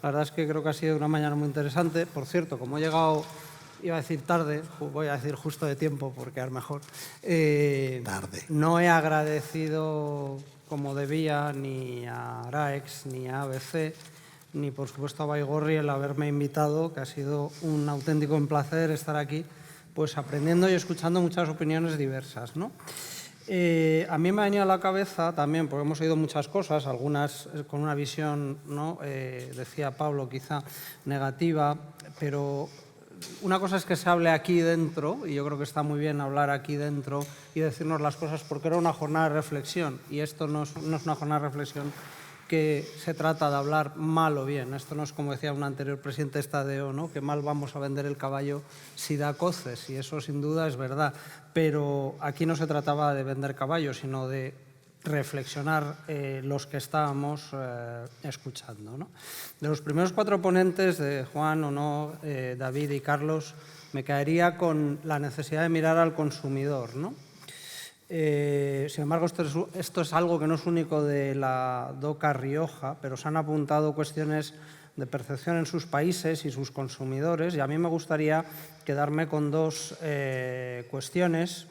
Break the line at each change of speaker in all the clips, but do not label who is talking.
La verdad es que creo que ha sido una mañana muy interesante. Por cierto, como he llegado, iba a decir tarde, voy a decir justo de tiempo por quedar mejor.
Tarde.
No he agradecido como debía ni a Araex ni a ABC, ni por supuesto a Baigorri el haberme invitado, que ha sido un auténtico placer estar aquí, pues aprendiendo y escuchando muchas opiniones diversas, ¿no? A mí me ha venido a la cabeza también, porque hemos oído muchas cosas, algunas con una visión, ¿no? Decía Pablo, quizá negativa, pero una cosa es que se hable aquí dentro, y yo creo que está muy bien hablar aquí dentro y decirnos las cosas, porque era una jornada de reflexión, y esto no es una jornada de reflexión que se trata de hablar mal o bien. Esto no es, como decía un anterior presidente de esta DO, ¿no? Que mal vamos a vender el caballo si da coces, y eso sin duda es verdad. Pero aquí no se trataba de vender caballos, sino de reflexionar los que estábamos escuchando, ¿no? De los primeros 4 ponentes, de Juan, Ono, David y Carlos, me quedaría con la necesidad de mirar al consumidor, ¿no? Sin embargo, esto es algo que no es único de la DOCA Rioja, pero se han apuntado cuestiones de percepción en sus países y sus consumidores, y a mí me gustaría quedarme con 2 cuestiones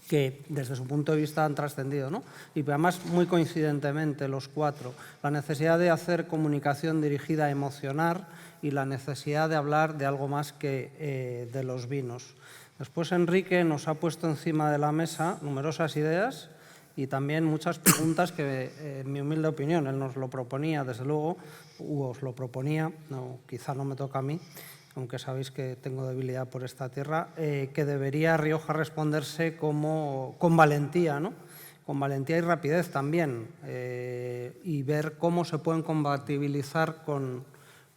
que desde su punto de vista han trascendido, ¿no? Y además muy coincidentemente los 4. La necesidad de hacer comunicación dirigida a emocionar y la necesidad de hablar de algo más que de los vinos. Después Enrique nos ha puesto encima de la mesa numerosas ideas y también muchas preguntas que, en mi humilde opinión, él nos lo proponía, desde luego, os lo proponía, no, quizá no me toca a mí, aunque sabéis que tengo debilidad por esta tierra, que debería Rioja responderse con valentía, ¿no? Con valentía y rapidez también, y ver cómo se pueden compatibilizar con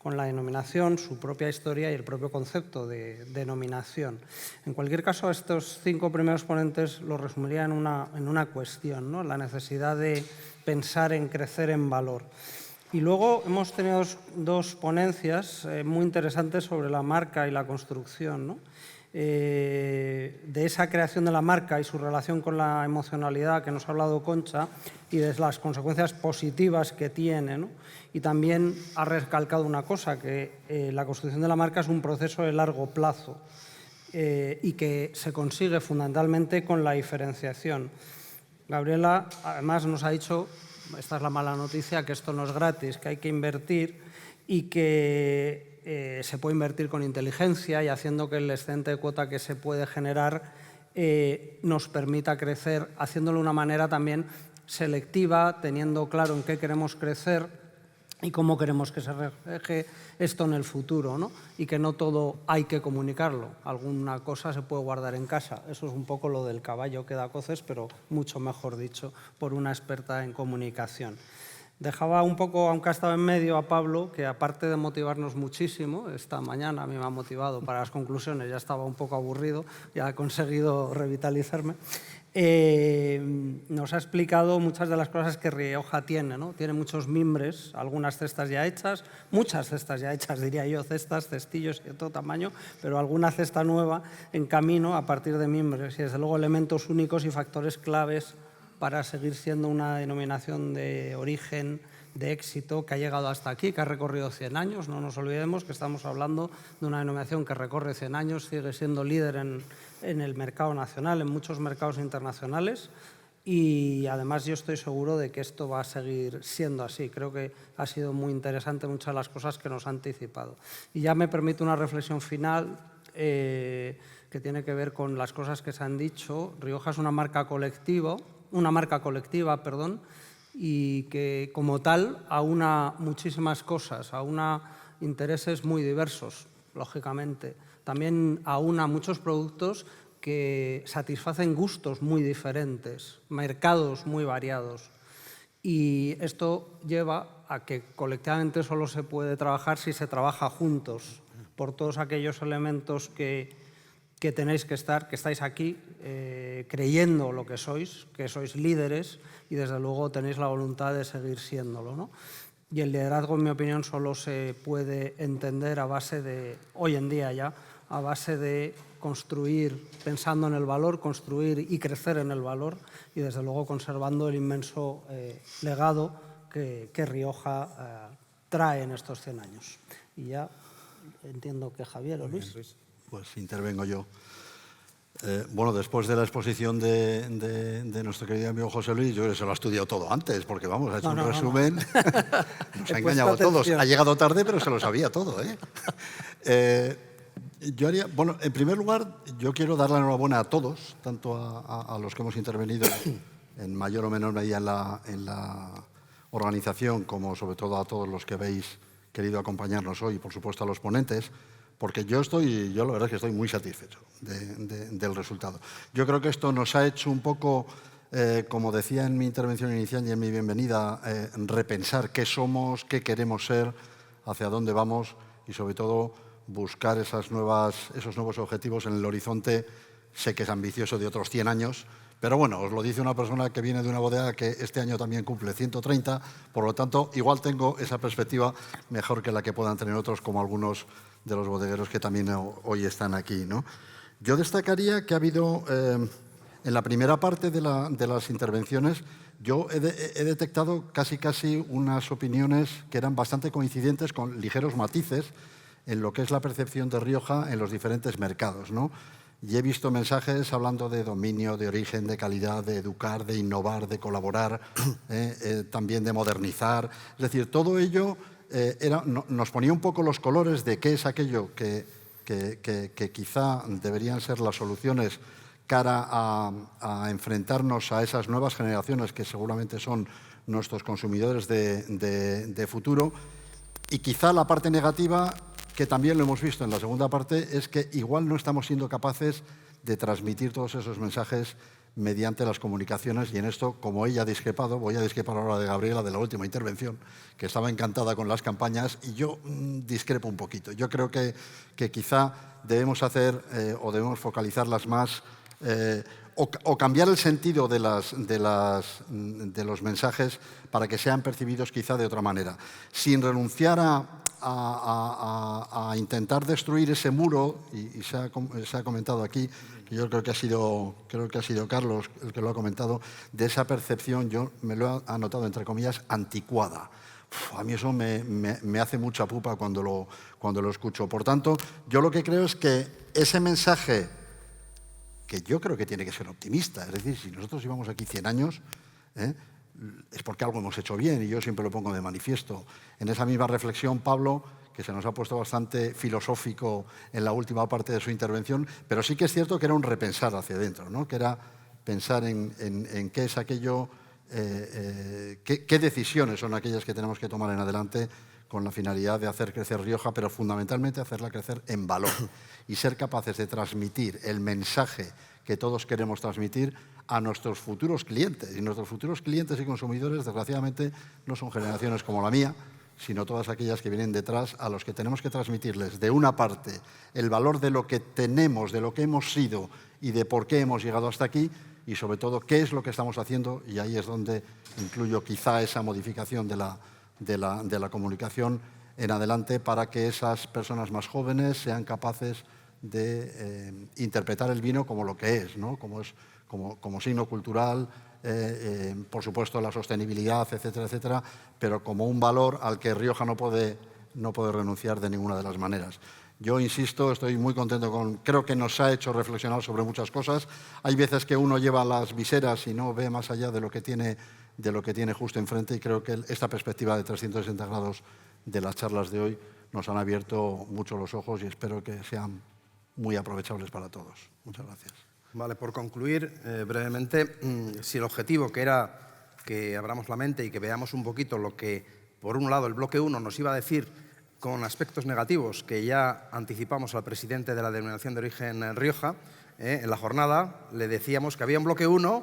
la denominación, su propia historia y el propio concepto de denominación. En cualquier caso, estos 5 primeros ponentes lo resumiría en una cuestión, ¿no? La necesidad de pensar en crecer en valor. Y luego hemos tenido 2 ponencias muy interesantes sobre la marca y la construcción, ¿no? De esa creación de la marca y su relación con la emocionalidad que nos ha hablado Concha y de las consecuencias positivas que tiene, ¿no? Y también ha recalcado una cosa, que la construcción de la marca es un proceso de largo plazo y que se consigue fundamentalmente con la diferenciación. Gabriela además nos ha dicho, esta es la mala noticia, que esto no es gratis, que hay que invertir y que se puede invertir con inteligencia y haciendo que el excedente de cuota que se puede generar nos permita crecer, haciéndolo de una manera también selectiva, teniendo claro en qué queremos crecer y cómo queremos que se refleje esto en el futuro, ¿no? Y que no todo hay que comunicarlo. Alguna cosa se puede guardar en casa. Eso es un poco lo del caballo que da coces, pero mucho mejor dicho por una experta en comunicación. Dejaba un poco, aunque ha estado en medio, a Pablo, que aparte de motivarnos muchísimo, esta mañana a mí me ha motivado para las conclusiones, ya estaba un poco aburrido, ya he conseguido revitalizarme, nos ha explicado muchas de las cosas que Rioja tiene, ¿no? Tiene muchos mimbres, algunas cestas ya hechas, muchas cestas ya hechas, diría yo, cestas, cestillos de todo tamaño, pero alguna cesta nueva en camino a partir de mimbres y desde luego elementos únicos y factores claves para seguir siendo una denominación de origen, de éxito, que ha llegado hasta aquí, que ha recorrido 100 años. No nos olvidemos que estamos hablando de una denominación que recorre 100 años, sigue siendo líder en el mercado nacional, en muchos mercados internacionales, y además yo estoy seguro de que esto va a seguir siendo así. Creo que ha sido muy interesante muchas de las cosas que nos ha anticipado. Y ya me permite una reflexión final que tiene que ver con las cosas que se han dicho. Rioja es una marca colectiva, y que como tal aúna muchísimas cosas, aúna intereses muy diversos, lógicamente. También aúna muchos productos que satisfacen gustos muy diferentes, mercados muy variados. Y esto lleva a que colectivamente solo se puede trabajar si se trabaja juntos, por todos aquellos elementos que tenéis que estar, que estáis aquí creyendo lo que sois líderes y desde luego tenéis la voluntad de seguir siéndolo, ¿no? Y el liderazgo, en mi opinión, solo se puede entender a base de, hoy en día ya, a base de construir, pensando en el valor, construir y crecer en el valor y desde luego conservando el inmenso legado que Rioja traen estos 100 años. Y ya entiendo que Javier o Luis.
Pues intervengo yo. Bueno, después de la exposición de nuestro querido amigo José Luis, yo se lo he estudiado todo antes, porque vamos, ha hecho un resumen. Nos ha engañado a todos. Ha llegado tarde, pero se lo sabía todo, Yo haría, bueno, en primer lugar, yo quiero dar la enhorabuena a todos, tanto a los que hemos intervenido en mayor o menor medida en la organización, como sobre todo a todos los que habéis querido acompañarnos hoy, y por supuesto a los ponentes, porque yo la verdad es que estoy muy satisfecho del resultado. Yo creo que esto nos ha hecho un poco, como decía en mi intervención inicial y en mi bienvenida, repensar qué somos, qué queremos ser, hacia dónde vamos y sobre todo buscar esos nuevos objetivos en el horizonte. Sé que es ambicioso, de otros 100 años, pero bueno, os lo dice una persona que viene de una bodega que este año también cumple 130, por lo tanto, igual tengo esa perspectiva mejor que la que puedan tener otros, como algunos de los bodegueros que también hoy están aquí, ¿no? Yo destacaría que ha habido, en la primera parte de las intervenciones, yo he detectado casi unas opiniones que eran bastante coincidentes, con ligeros matices en lo que es la percepción de Rioja en los diferentes mercados, ¿no? Y he visto mensajes hablando de dominio, de origen, de calidad, de educar, de innovar, de colaborar, también de modernizar. Es decir, todo ello nos ponía un poco los colores de qué es aquello que quizá deberían ser las soluciones cara a enfrentarnos a esas nuevas generaciones que seguramente son nuestros consumidores de futuro. Y quizá la parte negativa, que también lo hemos visto en la segunda parte, es que igual no estamos siendo capaces de transmitir todos esos mensajes mediante las comunicaciones, y en esto, como ella ha discrepado, voy a discrepar ahora de Gabriela, de la última intervención, que estaba encantada con las campañas, y yo discrepo un poquito. Yo creo que quizá debemos hacer o debemos focalizarlas más o cambiar el sentido de los mensajes para que sean percibidos quizá de otra manera, sin renunciar a intentar destruir ese muro, y se ha comentado aquí, que yo creo que ha sido Carlos el que lo ha comentado, de esa percepción, yo me lo he anotado entre comillas, anticuada. A mí eso me hace mucha pupa cuando lo escucho. Por tanto, yo lo que creo es que ese mensaje, que yo creo que tiene que ser optimista, es decir, si nosotros llevamos aquí 100 años, es porque algo hemos hecho bien, y yo siempre lo pongo de manifiesto. En esa misma reflexión, Pablo, que se nos ha puesto bastante filosófico en la última parte de su intervención, pero sí que es cierto que era un repensar hacia adentro, ¿no? Que era pensar en qué es aquello, qué decisiones son aquellas que tenemos que tomar en adelante con la finalidad de hacer crecer Rioja, pero fundamentalmente hacerla crecer en valor y ser capaces de transmitir el mensaje que todos queremos transmitir a nuestros futuros clientes. Y nuestros futuros clientes y consumidores, desgraciadamente, no son generaciones como la mía, sino todas aquellas que vienen detrás, a los que tenemos que transmitirles, de una parte, el valor de lo que tenemos, de lo que hemos sido y de por qué hemos llegado hasta aquí, y sobre todo qué es lo que estamos haciendo, y ahí es donde incluyo quizá esa modificación de la comunicación en adelante, para que esas personas más jóvenes sean capaces de interpretar el vino como lo que es, ¿no? Como signo cultural, por supuesto la sostenibilidad, etcétera, etcétera, pero como un valor al que Rioja no puede renunciar de ninguna de las maneras. Yo insisto, estoy muy contento creo que nos ha hecho reflexionar sobre muchas cosas. Hay veces que uno lleva las viseras y no ve más allá de lo que tiene justo enfrente, y creo que esta perspectiva de 360 grados de las charlas de hoy nos han abierto mucho los ojos, y espero que sean muy aprovechables para todos. Muchas gracias.
Vale, por concluir brevemente, si el objetivo que era que abramos la mente y que veamos un poquito lo que, por un lado, el bloque 1 nos iba a decir con aspectos negativos que ya anticipamos al presidente de la Denominación de Origen Rioja, en la jornada le decíamos que había un bloque 1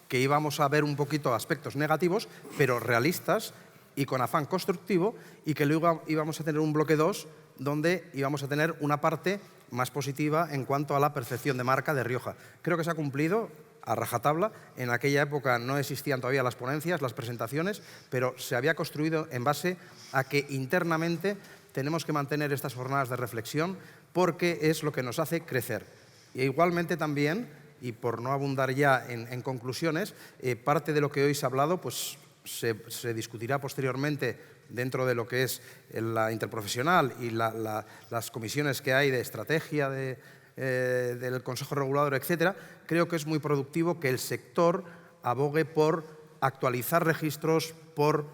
que íbamos a ver un poquito aspectos negativos, pero realistas y con afán constructivo, y que luego íbamos a tener un bloque 2 donde íbamos a tener una parte más positiva en cuanto a la percepción de marca de Rioja. Creo que se ha cumplido a rajatabla. En aquella época no existían todavía las ponencias, las presentaciones, pero se había construido en base a que internamente tenemos que mantener estas jornadas de reflexión, porque es lo que nos hace crecer. E igualmente también, y por no abundar ya en conclusiones, parte de lo que hoy se ha hablado, pues se discutirá posteriormente dentro de lo que es la interprofesional y las comisiones que hay de estrategia del Consejo Regulador, etcétera. Creo que es muy productivo que el sector abogue por actualizar registros, por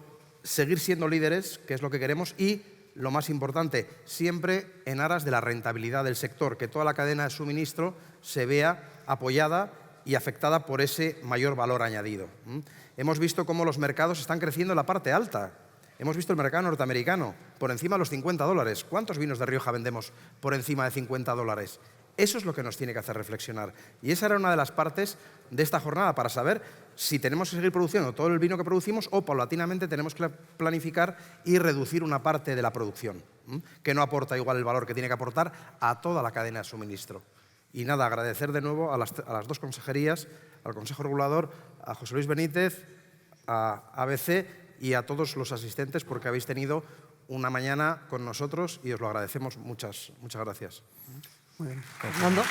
seguir siendo líderes, que es lo que queremos, y, lo más importante, siempre en aras de la rentabilidad del sector, que toda la cadena de suministro se vea apoyada y afectada por ese mayor valor añadido. Hemos visto cómo los mercados están creciendo en la parte alta. Hemos visto el mercado norteamericano por encima de los $50. ¿Cuántos vinos de Rioja vendemos por encima de $50? Eso es lo que nos tiene que hacer reflexionar. Y esa era una de las partes de esta jornada, para saber si tenemos que seguir produciendo todo el vino que producimos o paulatinamente tenemos que planificar y reducir una parte de la producción, que no aporta igual el valor que tiene que aportar a toda la cadena de suministro. Y nada, agradecer de nuevo a las dos consejerías, al Consejo Regulador, a José Luis Benítez, a ABC y a todos los asistentes, porque habéis tenido una mañana con nosotros y os lo agradecemos. Muchas gracias.
Muy bien. Fernando.